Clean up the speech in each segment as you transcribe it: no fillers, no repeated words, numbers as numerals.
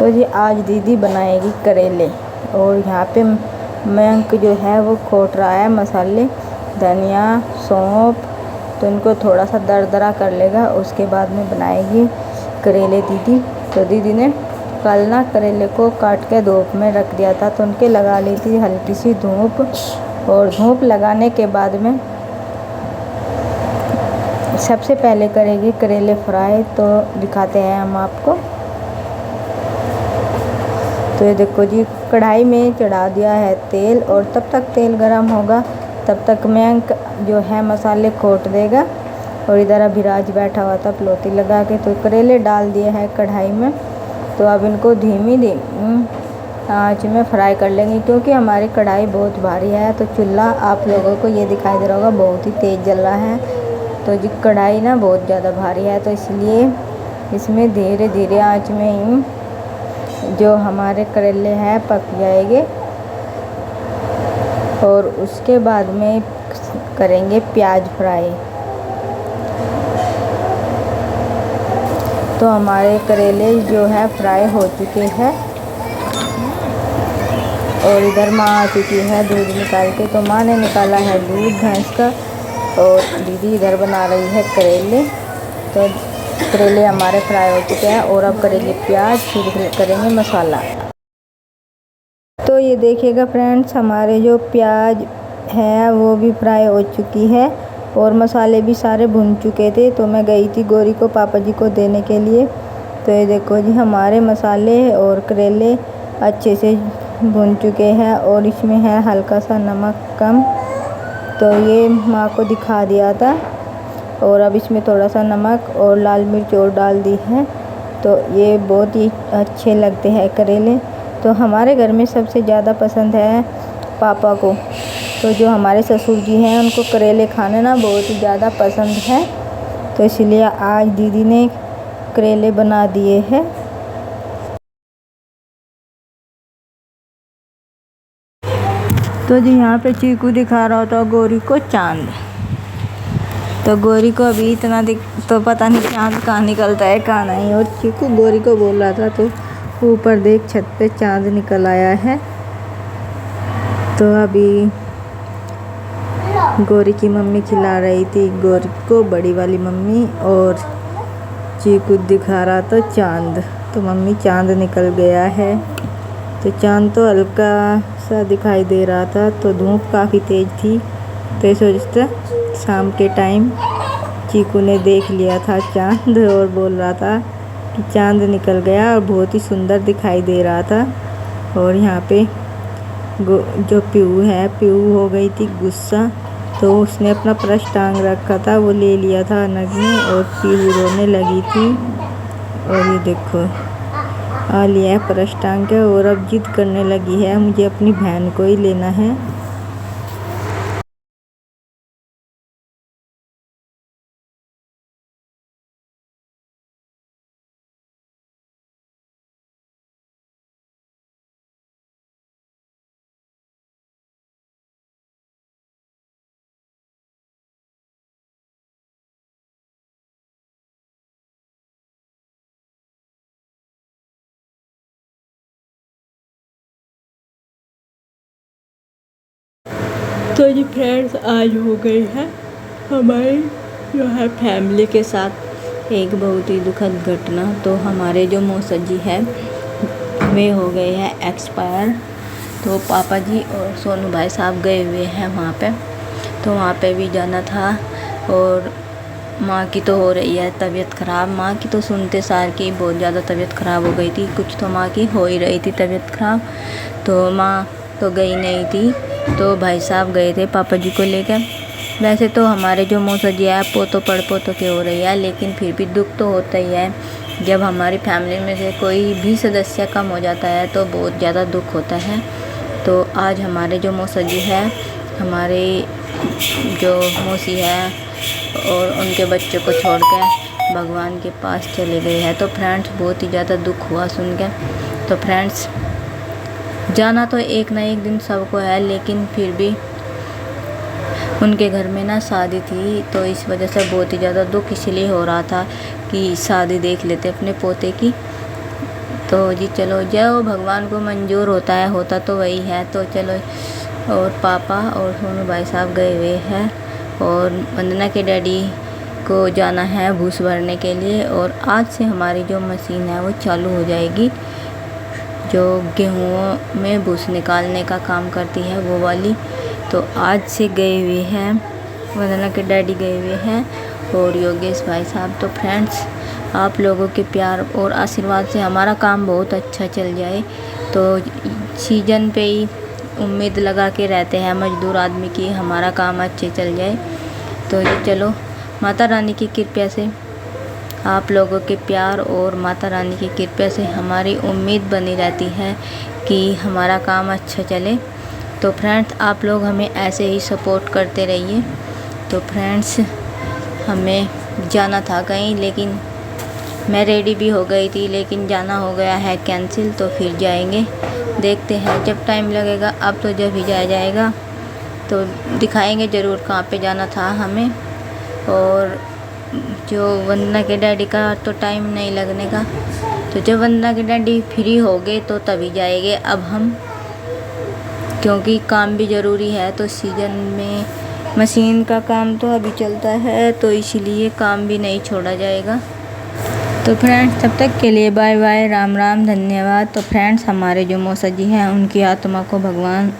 तो जी आज दीदी बनाएगी करेले और यहाँ पे मयंक जो है वो खोट रहा है मसाले, धनिया, सौंफ। तो इनको थोड़ा सा दरदरा कर लेगा, उसके बाद में बनाएगी करेले दीदी। तो दीदी ने कल ना करेले को काट के धूप में रख दिया था, तो उनके लगा ली थी हल्की सी धूप। और धूप लगाने के बाद में सबसे पहले करेगी करेले फ्राई। तो दिखाते हैं हम आपको। तो ये देखो जी, कढ़ाई में चढ़ा दिया है तेल, और तब तक तेल गरम होगा तब तक मयंक जो है मसाले खोट देगा। और इधर अभिराज बैठा हुआ था पलोती लगा के। तो करेले डाल दिए हैं कढ़ाई में। तो अब इनको धीमी आँच में फ्राई कर लेंगे, क्योंकि हमारी कढ़ाई बहुत भारी है। तो चूल्हा आप लोगों को ये दिखाई दे रहा होगा, बहुत ही तेज़ जल रहा है। तो जी कढ़ाई ना बहुत ज़्यादा भारी है, तो इसलिए इसमें धीरे धीरे आँच में ही जो हमारे करेले हैं पक जाएंगे। और उसके बाद में करेंगे प्याज फ्राई। तो हमारे करेले जो है फ्राई हो चुके हैं, और इधर माँ आ चुकी है दूध निकाल के। तो माँ ने निकाला है दूध भैंस का, और दीदी इधर बना रही है करेले। तो करेले हमारे फ्राई हो चुके हैं, और अब करेंगे प्याज, फिर करेंगे मसाला। तो ये देखिएगा फ्रेंड्स, हमारे जो प्याज है वो भी फ्राई हो चुकी है, और मसाले भी सारे भुन चुके थे। तो मैं गई थी गौरी को पापा जी को देने के लिए। तो ये देखो जी, हमारे मसाले और करेले अच्छे से भुन चुके हैं, और इसमें है हल्का सा नमक कम। तो ये माँ को दिखा दिया था। और अब इसमें थोड़ा सा नमक और लाल मिर्च और डाल दी है। तो ये बहुत ही अच्छे लगते हैं करेले। तो हमारे घर में सबसे ज़्यादा पसंद है पापा को। तो जो हमारे ससुर जी हैं उनको करेले खाने ना बहुत ही ज़्यादा पसंद है। तो इसलिए आज दीदी ने करेले बना दिए हैं। तो जी यहाँ पे चीकू दिखा रहा था गौरी को चांद। तो गौरी को अभी इतना तो पता नहीं चांद कहाँ निकलता है कहाँ नहीं। और चीकू गौरी को बोल रहा था, तो ऊपर देख छत पे चांद निकल आया है। तो अभी गौरी की मम्मी खिला रही थी गौरी को, बड़ी वाली मम्मी, और चीकू दिखा रहा था चांद। तो मम्मी चांद निकल गया है। तो चांद तो हल्का सा दिखाई दे रहा था, तो धूप काफ़ी तेज़ थी। तो इस वजह से शाम के टाइम चीकू ने देख लिया था चांद, और बोल रहा था कि चांद निकल गया, और बहुत ही सुंदर दिखाई दे रहा था। और यहाँ पे जो पीहू है, पीहू हो गई थी गुस्सा। तो उसने अपना पर्स टांग रखा था, वो ले लिया था नग में, और पीहू रोने लगी थी। और ये देखो आ लिया है पर्स टांग के, और अब जिद करने लगी है मुझे अपनी बहन को ही लेना है। तो जी फ्रेंड्स, आज हो गई है हमारी जो है फैमिली के साथ एक बहुत ही दुखद घटना। तो हमारे जो मौसा जी है वे हो गए हैं एक्सपायर। तो पापा जी और सोनू भाई साहब गए हुए हैं वहाँ पे। तो वहाँ पे भी जाना था। और माँ की तो हो रही है तबीयत ख़राब। माँ की तो सुनते सार की बहुत ज़्यादा तबीयत ख़राब हो गई थी। कुछ तो माँ की हो ही रही थी तबीयत ख़राब। तो माँ तो गई नहीं थी, तो भाई साहब गए थे पापा जी को लेकर। वैसे तो हमारे जो मौसा जी है पोतो के हो रही है, लेकिन फिर भी दुख तो होता ही है। जब हमारी फैमिली में से कोई भी सदस्य कम हो जाता है तो बहुत ज़्यादा दुख होता है। तो आज हमारे जो मौसा जी है, हमारे जो मौसी है और उनके बच्चों को छोड़ के भगवान के पास चले गए हैं। तो फ्रेंड्स बहुत ही ज़्यादा दुख हुआ सुन के। तो फ्रेंड्स जाना तो एक ना एक दिन सबको है, लेकिन फिर भी उनके घर में ना शादी थी, तो इस वजह से बहुत ही ज़्यादा दुख इसलिए हो रहा था कि शादी देख लेते अपने पोते की। तो जी चलो, जो भगवान को मंजूर होता है होता तो वही है। तो चलो, और पापा और सोनू भाई साहब गए हुए हैं और वंदना के डैडी को जाना है भूस भरने के लिए। और आज से हमारी जो मशीन है वो चालू हो जाएगी, जो गेहूँ में भूस निकालने का काम करती है वो वाली। तो आज से गए हुए हैं, वंदना के डैडी गए हुए हैं और योगेश भाई साहब। तो फ्रेंड्स, आप लोगों के प्यार और आशीर्वाद से हमारा काम बहुत अच्छा चल जाए। तो सीजन पे ही उम्मीद लगा के रहते हैं मजदूर आदमी की हमारा काम अच्छे चल जाए। तो ये चलो, माता रानी की कृपा से, आप लोगों के प्यार और माता रानी की कृपा से हमारी उम्मीद बनी रहती है कि हमारा काम अच्छा चले। तो फ्रेंड्स, आप लोग हमें ऐसे ही सपोर्ट करते रहिए। तो फ्रेंड्स, हमें जाना था कहीं, लेकिन मैं रेडी भी हो गई थी, लेकिन जाना हो गया है कैंसिल। तो फिर जाएंगे, देखते हैं जब टाइम लगेगा। अब तो जब ही जाया जाएगा तो दिखाएंगे ज़रूर कहाँ पे जाना था हमें। और जो वंदना के डैडी का तो टाइम नहीं लगने का, तो जब वंदना के डैडी फ्री हो गए तो तभी जाएंगे अब हम, क्योंकि काम भी ज़रूरी है। तो सीजन में मशीन का काम तो अभी चलता है, तो इसीलिए काम भी नहीं छोड़ा जाएगा। तो फ्रेंड्स, तब तक के लिए बाय बाय, राम राम, धन्यवाद। तो फ्रेंड्स, हमारे जो मौसा जी हैं उनकी आत्मा को भगवान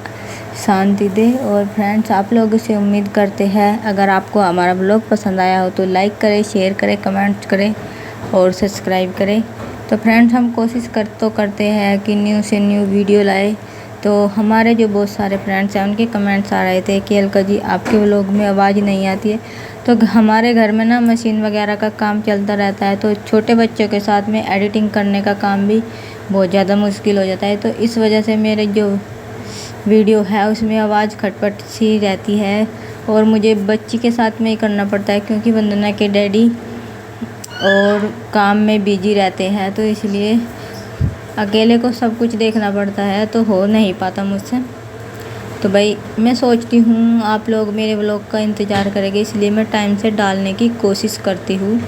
शांति दे। और फ्रेंड्स, आप लोगों से उम्मीद करते हैं अगर आपको हमारा ब्लॉग पसंद आया हो तो लाइक करें, शेयर करें, कमेंट करें और सब्सक्राइब करें। तो फ्रेंड्स, हम कोशिश करते हैं कि न्यू से न्यू वीडियो लाए। तो हमारे जो बहुत सारे फ्रेंड्स हैं उनके कमेंट्स आ रहे थे कि अलका जी, आपके व्लॉग में आवाज़ नहीं आती है। तो हमारे घर में ना मशीन वगैरह का काम चलता रहता है, तो छोटे बच्चों के साथ में एडिटिंग करने का काम भी बहुत ज़्यादा मुश्किल हो जाता है। तो इस वजह से मेरे जो वीडियो है उसमें आवाज़ खटपट सी रहती है और मुझे बच्ची के साथ में ही करना पड़ता है, क्योंकि वंदना के डैडी और काम में बिजी रहते हैं। तो इसलिए अकेले को सब कुछ देखना पड़ता है, तो हो नहीं पाता मुझसे। तो भाई, मैं सोचती हूँ आप लोग मेरे व्लॉग का इंतज़ार करेंगे, इसलिए मैं टाइम से डालने की कोशिश करती हूँ।